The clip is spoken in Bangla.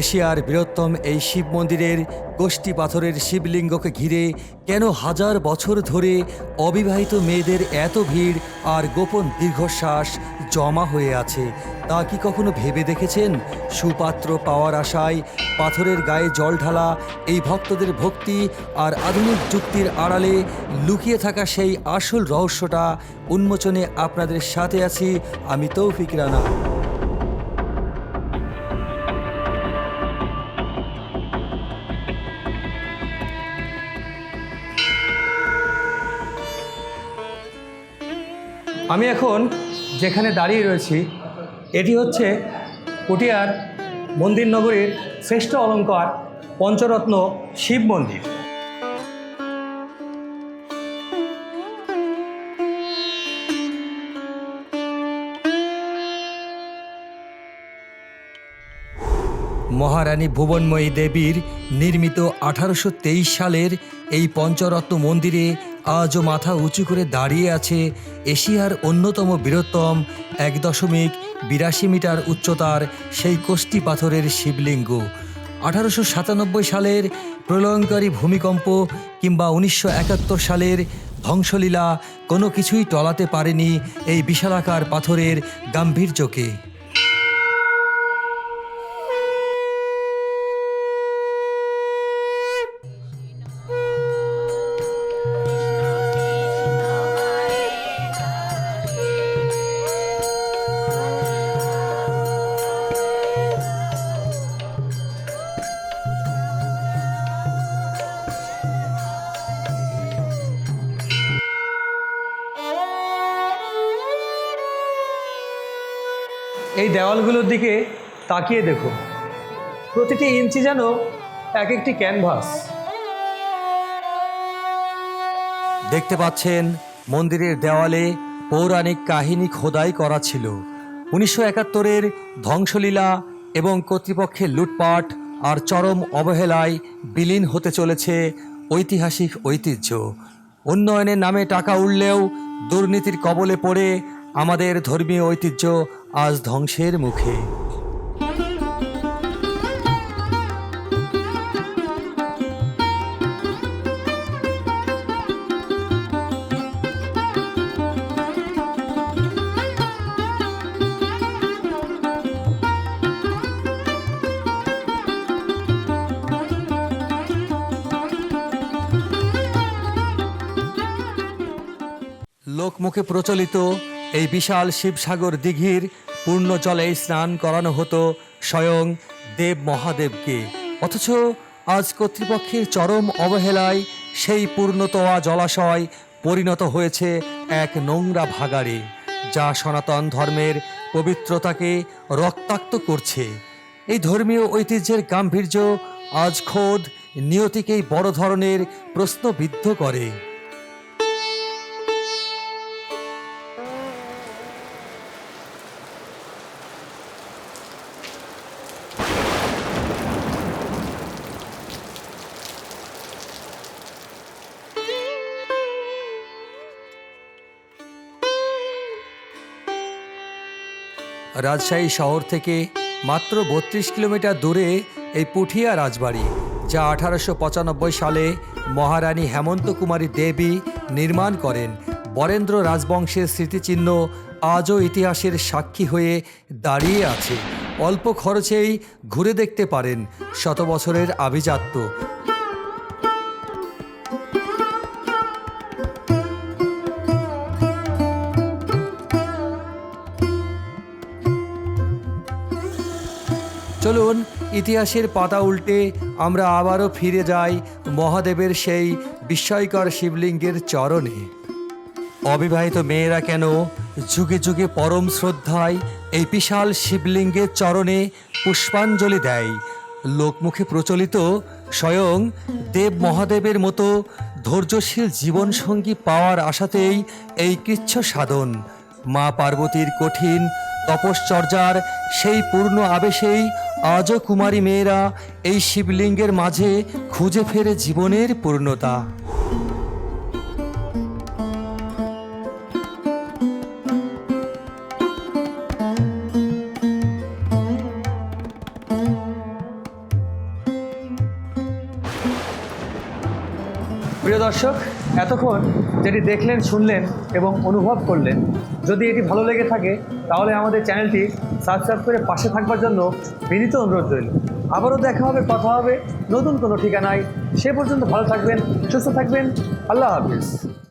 এশিয়ার বৃহত্তম এই শিব মন্দিরের গোষ্ঠী পাথরের শিবলিঙ্গকে ঘিরে কেন হাজার বছর ধরে অবিবাহিত মেয়েদের এত ভিড় আর গোপন দীর্ঘশ্বাস জমা হয়ে আছে তা কি কখনো ভেবে দেখেছেন? সুপাত্র পাওয়ার আশায় পাথরের গায়ে জল ঢালা এই ভক্তদের ভক্তি আর আধুনিক যুক্তির আড়ালে লুকিয়ে থাকা সেই আসল রহস্যটা উন্মোচনে আপনাদের সাথে আছি আমি তৌফিক রানা। আমি এখন যেখানে দাঁড়িয়ে রয়েছি এটি হচ্ছে পটিয়ার মন্দির নগরীর শ্রেষ্ঠ অলঙ্কার পঞ্চরত্ন শিব মন্দির। মহারানী ভুবনময়ী দেবীর নির্মিত 1823 সালের এই পঞ্চরত্ন মন্দিরে আজও মাথা উঁচু করে দাঁড়িয়ে আছে এশিয়ার অন্যতম বৃহত্তম 1.82 মিটার উচ্চতার সেই কোষ্ঠী পাথরের শিবলিঙ্গ। 1897 সালের প্রলয়ঙ্কারী ভূমিকম্প কিংবা 1971 সালের ধ্বংসলীলা কোনো কিছুই টলাতে পারেনি এই বিশালাকার পাথরের গাম্ভীর্যকে। এই দেওয়ালগুলোর দিকে তাকিয়ে দেখুন, প্রতিটি ইঞ্চি যেন এক একটি ক্যানভাস। দেখতে পাচ্ছেন মন্দিরের দেওয়ালে পৌরাণিক কাহিনী খোদাই করা ছিল। 1971-এর ধ্বংসলীলা এবং কর্তৃপক্ষের লুটপাট আর চরম অবহেলায় বিলীন হতে চলেছে ঐতিহাসিক ঐতিহ্য। উন্নয়নের নামে টাকা উঠলেও দুর্নীতির কবলে পড়ে আমাদের ধর্মীয় ঐতিহ্য আজ ধ্বংসের মুখে। লোকমুখে প্রচলিত এই বিশাল শিবসাগর দিঘির পূর্ণ জলে স্নান করানো হতো স্বয়ং দেব মহাদেবকে, অথচ আজ কর্তৃপক্ষের চরম অবহেলায় সেই পূর্ণতোয়া জলাশয় পরিণত হয়েছে এক নোংরা ভাগাড়ে, যা সনাতন ধর্মের পবিত্রতাকে রক্তাক্ত করছে। এই ধর্মীয় ঐতিহ্যের গাম্ভীর্য আজ খোদ নিয়তিকেই বড় ধরনের প্রশ্নবিদ্ধ করে। রাজশাহী শহর থেকে মাত্র 32 কিলোমিটার দূরে এই পুঠিয়া রাজবাড়ি, যা 1895 সালে মহারানী হেমন্ত কুমারী দেবী নির্মাণ করেন। বরেন্দ্র রাজবংশের স্মৃতিচিহ্ন আজও ইতিহাসের সাক্ষী হয়ে দাঁড়িয়ে আছে। অল্প খরচেই ঘুরে দেখতে পারেন শত বছরের আভিজাত্য। চলুন ইতিহাসের পাতা উল্টে আমরা আবারও ফিরে যাই মহাদেবের সেই বিস্ময়কর শিবলিঙ্গের চরণে। অবিবাহিত মেয়েরা কেন যুগে যুগে পরম শ্রদ্ধায় এই বিশাল শিবলিঙ্গের চরণে পুষ্পাঞ্জলি দেয়? লোকমুখে প্রচলিত স্বয়ং দেব মহাদেবের মতো ধৈর্যশীল জীবনসঙ্গী পাওয়ার আশাতেই এই কৃচ্ছ সাধন। মা পার্বতীর কঠিন তপশ্চর্যার সেই পূর্ণ আবেশেই আজও কুমারী মেয়েরা এই শিবলিঙ্গের মাঝে খুঁজে ফেরে জীবনের পূর্ণতা। প্রিয় দর্শক, এতক্ষণ যেটি দেখলেন, শুনলেন এবং অনুভব করলেন, যদি এটি ভালো লেগে থাকে তাহলে আমাদের চ্যানেলটি সাবস্ক্রাইব করে পাশে থাকবার জন্য বিনীত অনুরোধ রইল। আবারও দেখা হবে, কথা হবে নতুন কোনো ঠিকানায়। সে পর্যন্ত ভালো থাকবেন, সুস্থ থাকবেন। আল্লাহ হাফিজ।